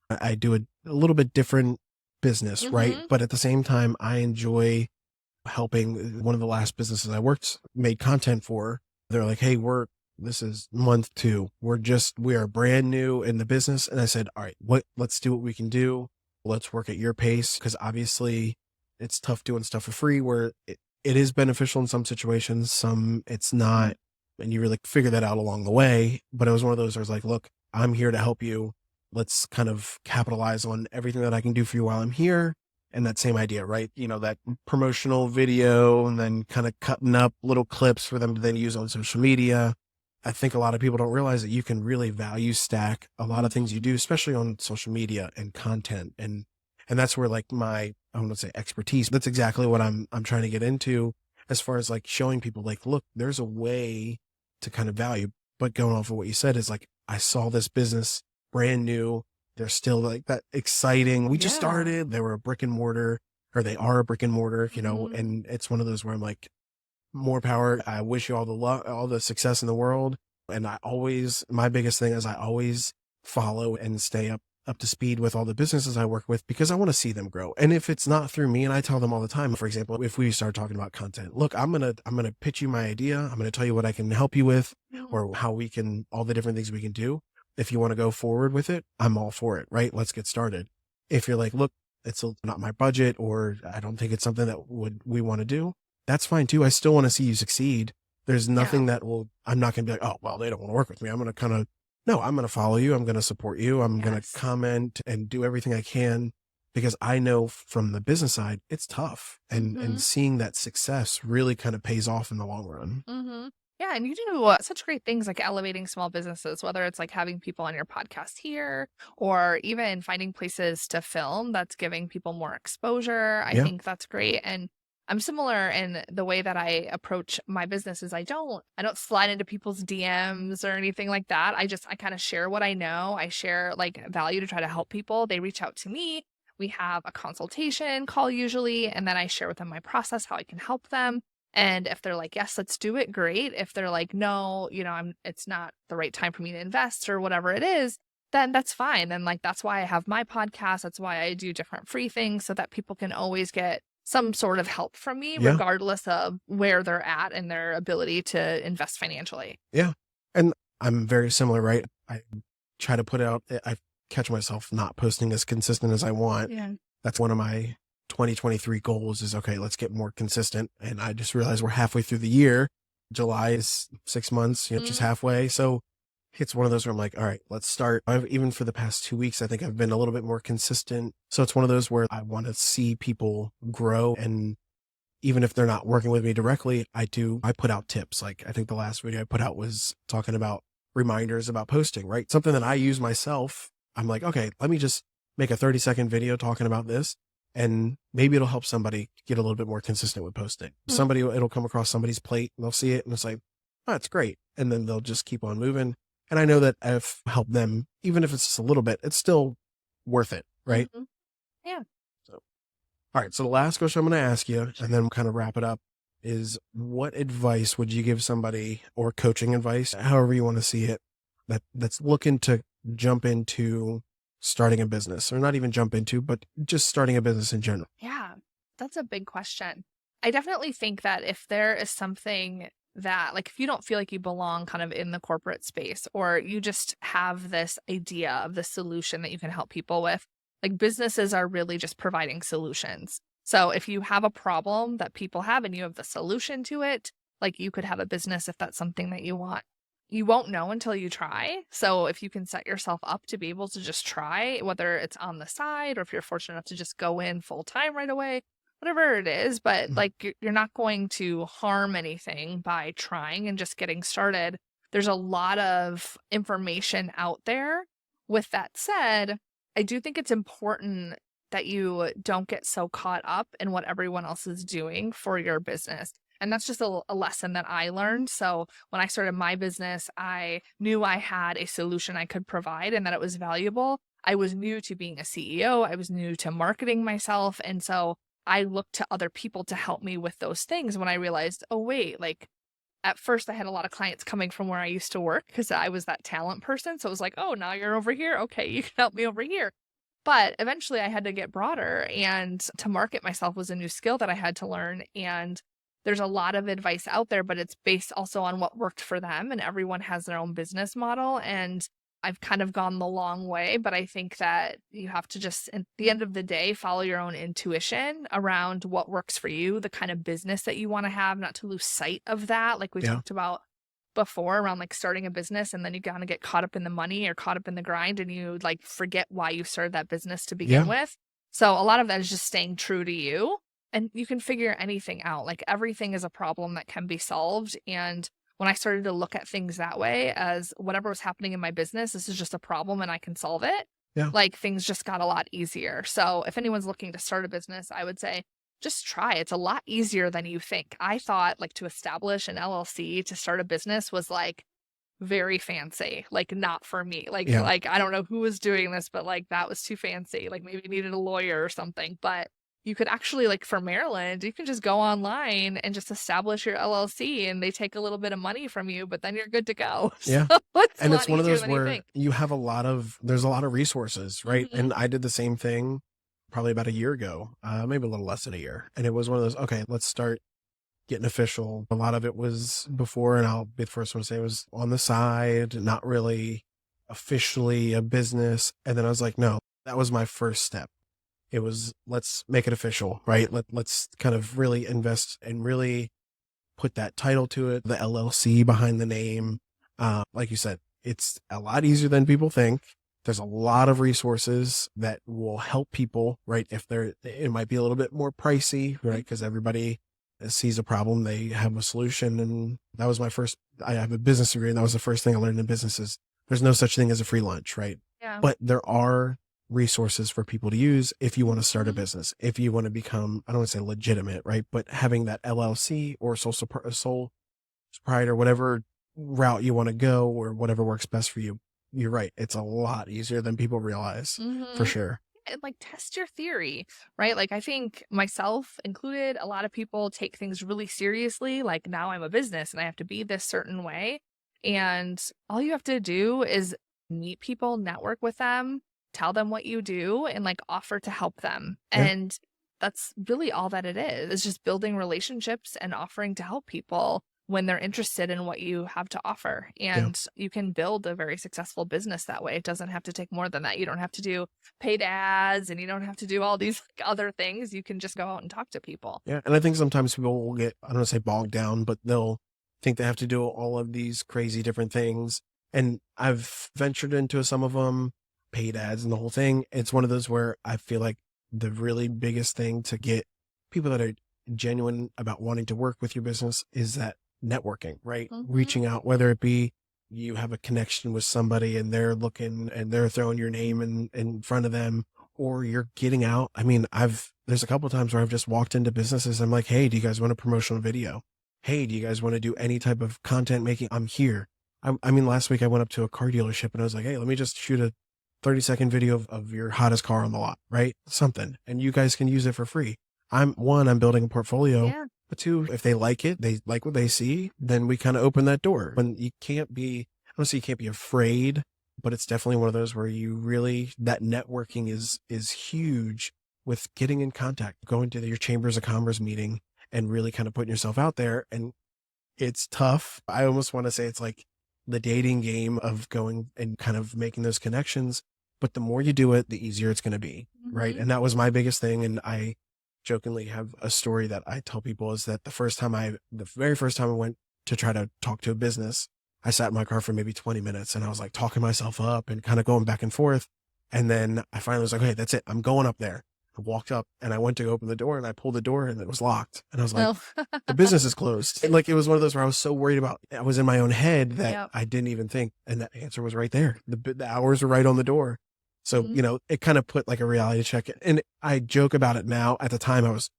I do a little bit different business, right? Mhm. But at the same time, I enjoy helping. One of the last businesses I made content for. They're like, hey, this is month 2. We are brand new in the business. And I said, all right, let's do what we can do. Let's work at your pace. Cause obviously it's tough doing stuff for free, where it is beneficial in some situations, some it's not. And you really figure that out along the way. But it was one of those where I was like, look, I'm here to help you. Let's kind of capitalize on everything that I can do for you while I'm here. And that same idea, right? You know, that promotional video and then kind of cutting up little clips for them to then use on social media. I think a lot of people don't realize that you can really value stack a lot of things you do, especially on social media and content. And that's where like I want to say expertise. That's exactly what I'm trying to get into, as far as like showing people like, look, there's a way to kind of value. But going off of what you said is like, I saw this business brand new. They're still like that exciting. We just Yeah. started. They were a brick and mortar, or they are a brick and mortar, you know, Mhm. and it's one of those where I'm like, more power. I wish you all the luck, all the success in the world. And my biggest thing is I always follow and stay up to speed with all the businesses I work with, because I want to see them grow. And if it's not through me, and I tell them all the time, for example, if we start talking about content, look, I'm going to pitch you my idea. I'm going to tell you what I can help you with, or how we can, all the different things we can do. If you want to go forward with it, I'm all for it, right? Let's get started. If you're like, look, it's not my budget, or I don't think it's something that we want to do, that's fine too. I still want to see you succeed. There's nothing I'm not going to be like, oh, well, they don't want to work with me. I'm going to I'm going to follow you. I'm going to support you. I'm going to comment and do everything I can, because I know from the business side, it's tough, and seeing that success really kind of pays off in the long run. Mm-hmm. Yeah, and you do such great things like elevating small businesses, whether it's like having people on your podcast here, or even finding places to film that's giving people more exposure. I Yeah. think that's great. And I'm similar in the way that I approach my business. Is I don't slide into people's DMs or anything like that. I kind of share what I know. I share like value to try to help people. They reach out to me. We have a consultation call usually, and then I share with them my process, how I can help them. And if they're like, yes, let's do it, great. If they're like, no, it's not the right time for me to invest or whatever it is, then that's fine. And like, that's why I have my podcast. That's why I do different free things so that people can always get some sort of help from me, Yeah. regardless of where they're at and their ability to invest financially. Yeah. And I'm very similar, right? I try to put out, I catch myself not posting as consistent as I want. Yeah. That's one of my 2023 goals is, okay, let's get more consistent. And I just realized we're halfway through the year. July is 6 months, just halfway. So it's one of those where I'm like, all right, let's start. Even for the past 2 weeks, I think I've been a little bit more consistent. So it's one of those where I want to see people grow. And even if they're not working with me directly, I put out tips. Like I think the last video I put out was talking about reminders about posting, right? Something that I use myself. I'm like, okay, let me just make a 30-second video talking about this. And maybe it'll help somebody get a little bit more consistent with posting. It'll come across somebody's plate and they'll see it and it's like, oh, that's great. And then they'll just keep on moving. And I know that I've helped them, even if it's just a little bit, it's still worth it, right? Mm-hmm. Yeah. So, all right. So the last question I'm going to ask you, and then we'll kind of wrap it up, is what advice would you give somebody, or coaching advice, however you want to see it, that's looking to jump into starting a business, or not even jump into, but just starting a business in general? Yeah, that's a big question. I definitely think that if there is something that, like, if you don't feel like you belong kind of in the corporate space, or you just have this idea of the solution that you can help people with, like, businesses are really just providing solutions. So if you have a problem that people have and you have the solution to it, like, you could have a business if that's something that you want. You won't know until you try. So if you can set yourself up to be able to just try, whether it's on the side or if you're fortunate enough to just go in full time right away, whatever it is, but like, you're not going to harm anything by trying and just getting started. There's a lot of information out there. With that said, I do think it's important that you don't get so caught up in what everyone else is doing for your business. And that's just a lesson that I learned. So when I started my business, I knew I had a solution I could provide and that it was valuable. I was new to being a CEO. I was new to marketing myself. And so I looked to other people to help me with those things when I realized, oh, wait, like, at first I had a lot of clients coming from where I used to work because I was that talent person. So it was like, oh, now you're over here. Okay, you can help me over here. But eventually I had to get broader, and to market myself was a new skill that I had to learn. And there's a lot of advice out there, but it's based also on what worked for them, and everyone has their own business model. And I've kind of gone the long way, but I think that you have to just, at the end of the day, follow your own intuition around what works for you, the kind of business that you want to have, not to lose sight of that. Like we talked about before around like starting a business, and then you kind of get caught up in the money or caught up in the grind and you like forget why you started that business to begin with. So a lot of that is just staying true to you, and you can figure anything out. Like, everything is a problem that can be solved. And when I started to look at things that way, as whatever was happening in my business, this is just a problem and I can solve it. Like, things just got a lot easier. So if anyone's looking to start a business, I would say just try. It's a lot easier than you think. I thought like to establish an LLC, to start a business, was like very fancy, like not for me. Like I don't know who was doing this, but like that was too fancy. Like maybe you needed a lawyer or something. But you could actually, like for Maryland, you can just go online and just establish your LLC, and they take a little bit of money from you, but then you're good to go. Yeah. So and it's one of those where you have there's a lot of resources, right? And I did the same thing probably about a year ago, maybe a little less than a year. And it was one of those, okay, let's start getting official. A lot of it was before, and I'll be the first one to say, it was on the side, not really officially a business. And then I was like, no, that was my first step. It was, let's make it official, right? Let's kind of really invest and really put that title to it, the LLC behind the name. Like you said, it's a lot easier than people think. There's a lot of resources that will help people, right? It might be a little bit more pricey, right? Because everybody sees a problem, they have a solution. And that was I have a business degree, and that was the first thing I learned in business is there's no such thing as a free lunch, right? Yeah. But there are resources for people to use if you want to start a business, if you want to become, I don't want to say legitimate, right? But having that LLC or sole proprietor, whatever route you want to go or whatever works best for you, you're right. It's a lot easier than people realize, for sure. and like test your theory, right? Like I think myself included, a lot of people take things really seriously. Like now I'm a business and I have to be this certain way. And all you have to do is meet people, network with them, tell them what you do, and like offer to help them. Yeah. And that's really all that it is. It's just building relationships and offering to help people when they're interested in what you have to offer. Yeah. And you can build a very successful business that way. It doesn't have to take more than that. You don't have to do paid ads and you don't have to do all these like, other things. You can just go out and talk to people. Yeah. And I think sometimes people will get, I don't want to say bogged down, but they'll think they have to do all of these crazy different things. And I've ventured into some of them, paid ads and the whole thing. It's one of those where I feel like the really biggest thing to get people that are genuine about wanting to work with your business is that networking, right? Mm-hmm. Reaching out, whether it be you have a connection with somebody and they're looking and they're throwing your name in front of them, or you're getting out. I mean, there's a couple of times where I've just walked into businesses. I'm like, hey, do you guys want a promotional video? Hey, do you guys want to do any type of content making? I'm here. I mean, last week I went up to a car dealership and I was like, hey, let me just shoot a 30-second video of your hottest car on the lot, right? Something. And you guys can use it for free. I'm building a portfolio. Yeah. But two, if they like it, they like what they see, then we kind of open that door. When you can't be, I don't say you can't be afraid, but it's definitely one of those where you really, that networking is huge with getting in contact, going to your chambers of commerce meeting and really kind of putting yourself out there. And it's tough. I almost want to say it's like the dating game of going and kind of making those connections. But the more you do it, the easier it's going to be. Mm-hmm. Right. And that was my biggest thing. And I jokingly have a story that I tell people is that the very first time I went to try to talk to a business, I sat in my car for maybe 20 minutes and I was like talking myself up and kind of going back and forth. And then I finally was like, okay, that's it. I'm going up there. I walked up and I went to open the door and I pulled the door and it was locked. And I was like, the business is closed. And like, it was one of those where I was so worried about, I was in my own head that I didn't even think. And that answer was right there. The hours were right on the door. So, it kind of put like a reality check. And I joke about it now. At the time I was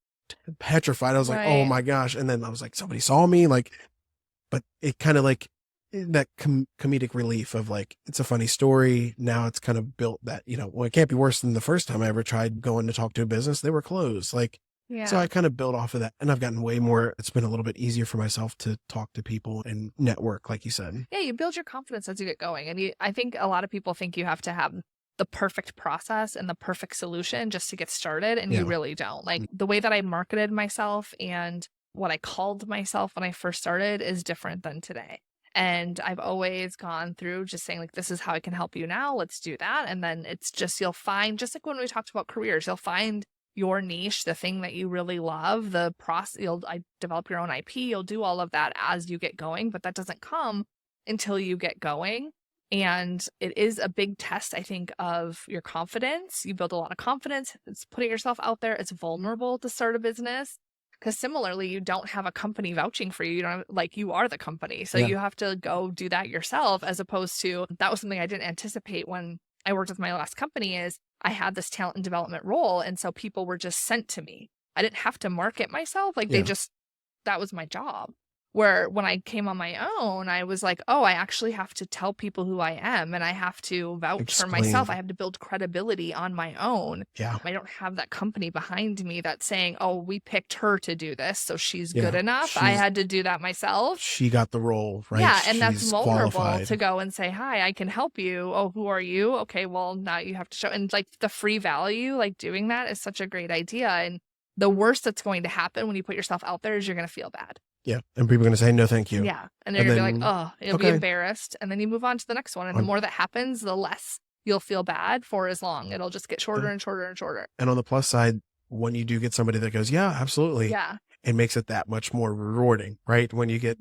petrified. I was like, oh my gosh. And then I was like, somebody saw me, but it kind of like that comedic relief of like, it's a funny story. Now it's kind of built that, well, it can't be worse than the first time I ever tried going to talk to a business. They were closed. So I kind of built off of that and I've gotten way more. It's been a little bit easier for myself to talk to people and network, like you said. Yeah. You build your confidence as you get going. And I think a lot of people think you have to have the perfect process and the perfect solution just to get started. And you really don't. Like the way that I marketed myself and what I called myself when I first started is different than today. And I've always gone through just saying like, this is how I can help you now. Let's do that. And then it's just, you'll find, just like when we talked about careers, you'll find your niche, the thing that you really love, the process, I develop your own IP. You'll do all of that as you get going, but that doesn't come until you get going. And it is a big test, I think, of your confidence. You build a lot of confidence. It's putting yourself out there. It's vulnerable to start a business because similarly, you don't have a company vouching for you. You don't have, you are the company. So you have to go do that yourself, as opposed to, that was something I didn't anticipate when I worked with my last company, is I had this talent and development role. And so people were just sent to me. I didn't have to market myself. That was my job. Where when I came on my own, I was like, oh, I actually have to tell people who I am and I have to vouch for myself. I have to build credibility on my own. Yeah. I don't have that company behind me that's saying, oh, we picked her to do this, so she's good enough. I had to do that myself. She got the role, right? Yeah, and that's She's vulnerable qualified to go and say, hi, I can help you. Oh, who are you? Okay, well, now you have to show. And the free value, doing that is such a great idea. And the worst that's going to happen when you put yourself out there is you're going to feel bad. Yeah. And people are going to say, no, thank you. Yeah. And they're going to be like, oh, you'll be embarrassed. And then you move on to the next one. And the more that happens, the less you'll feel bad for as long. It'll just get shorter and shorter and shorter. And on the plus side, when you do get somebody that goes, yeah, absolutely. Yeah. It makes it that much more rewarding, right? When you get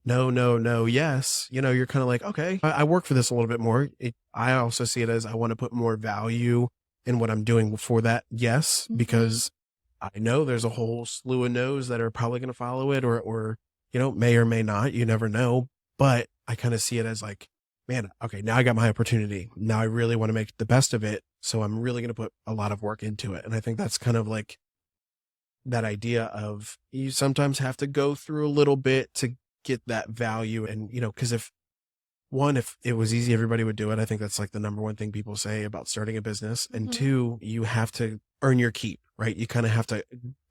no, yes, you're kind of like, okay, I work for this a little bit more. I also see it as I want to put more value in what I'm doing for that. Yes, because I know there's a whole slew of no's that are probably going to follow it or, may or may not, you never know. But I kind of see it as like, man, okay, now I got my opportunity. Now I really want to make the best of it. So I'm really going to put a lot of work into it. And I think that's kind of like that idea of you sometimes have to go through a little bit to get that value. And, because if one, if it was easy, everybody would do it. I think that's like the number one thing people say about starting a business. And two, you have to earn your keep, right? You kind of have to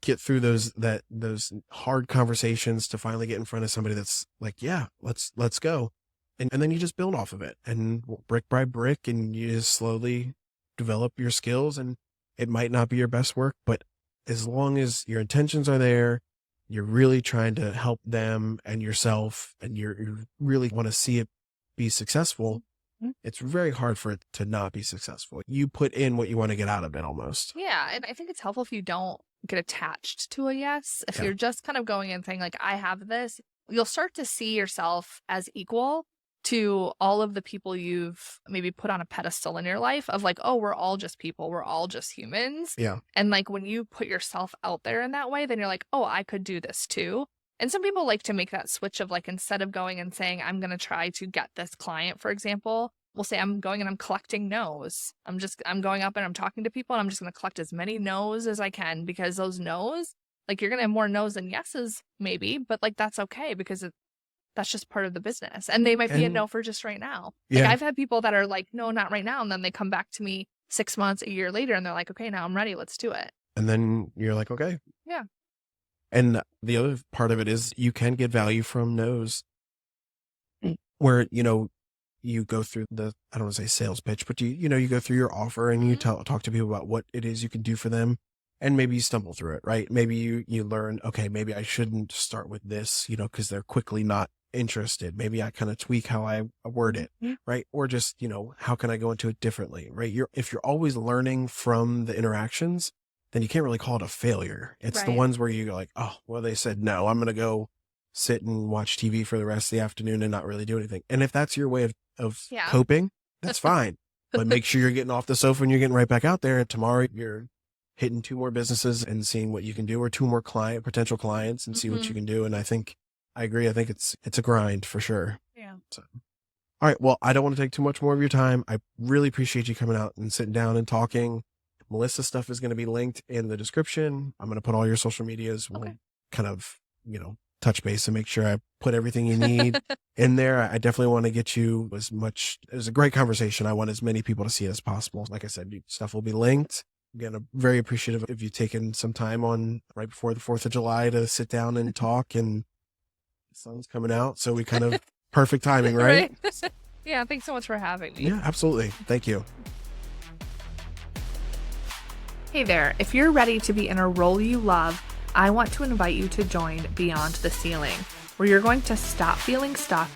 get through those hard conversations to finally get in front of somebody that's like, yeah, let's go. And then you just build off of it, and brick by brick, and you just slowly develop your skills. And it might not be your best work, but as long as your intentions are there, you're really trying to help them and yourself, and you really want to see it be successful, it's very hard for it to not be successful. You put in what you want to get out of it almost. Yeah. And I think it's helpful if you don't get attached to a yes. If you're just kind of going and saying like, I have this, you'll start to see yourself as equal to all of the people you've maybe put on a pedestal in your life of like, oh, we're all just people. We're all just humans. Yeah. And like when you put yourself out there in that way, then you're like, oh, I could do this too. And some people like to make that switch of like, instead of going and saying, I'm going to try to get this client, for example, we'll say I'm going and I'm collecting no's. I'm going up and I'm talking to people and I'm just going to collect as many no's as I can, because those no's, like you're going to have more no's than yeses maybe, but like that's okay because that's just part of the business. And they might be a no for just right now. Like I've had people that are like, no, not right now. And then they come back to me 6 months, a year later, and they're like, okay, now I'm ready. Let's do it. And then you're like, okay. Yeah. And the other part of it is you can get value from no's where, you go through I don't want to say sales pitch, but you go through your offer and you talk to people about what it is you can do for them. And maybe you stumble through it, right? Maybe you learn, okay, maybe I shouldn't start with this, because they're quickly not interested. Maybe I kind of tweak how I word it, right? Or just, how can I go into it differently, right? If you're always learning from the interactions, then you can't really call it a failure. It's the ones where you go like, oh, well, they said no, I'm going to go sit and watch TV for the rest of the afternoon and not really do anything. And if that's your way of coping, that's fine. But make sure you're getting off the sofa and you're getting right back out there. And tomorrow you're hitting 2 more businesses and seeing what you can do, or 2 more potential clients and see what you can do. And I agree. I think it's a grind for sure. Yeah. So, all right. Well, I don't want to take too much more of your time. I really appreciate you coming out and sitting down and talking. Melissa's stuff is going to be linked in the description. I'm going to put all your social medias. We'll kind of, touch base and make sure I put everything you need in there. I definitely want to get you it was a great conversation. I want as many people to see it as possible. Like I said, stuff will be linked. Again, I'm very appreciative of you taking some time on right before the 4th of July to sit down and talk, and the sun's coming out. So we kind of perfect timing, right? Yeah. Thanks so much for having me. Yeah, absolutely. Thank you. Hey there. If you're ready to be in a role you love, I want to invite you to join Beyond the Ceiling, where you're going to stop feeling stuck,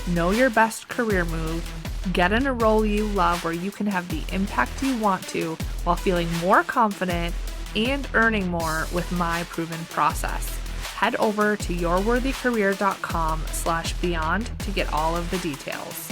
know your best career move, get in a role you love where you can have the impact you want to while feeling more confident and earning more with my proven process. Head over to yourworthycareer.com/beyond to get all of the details.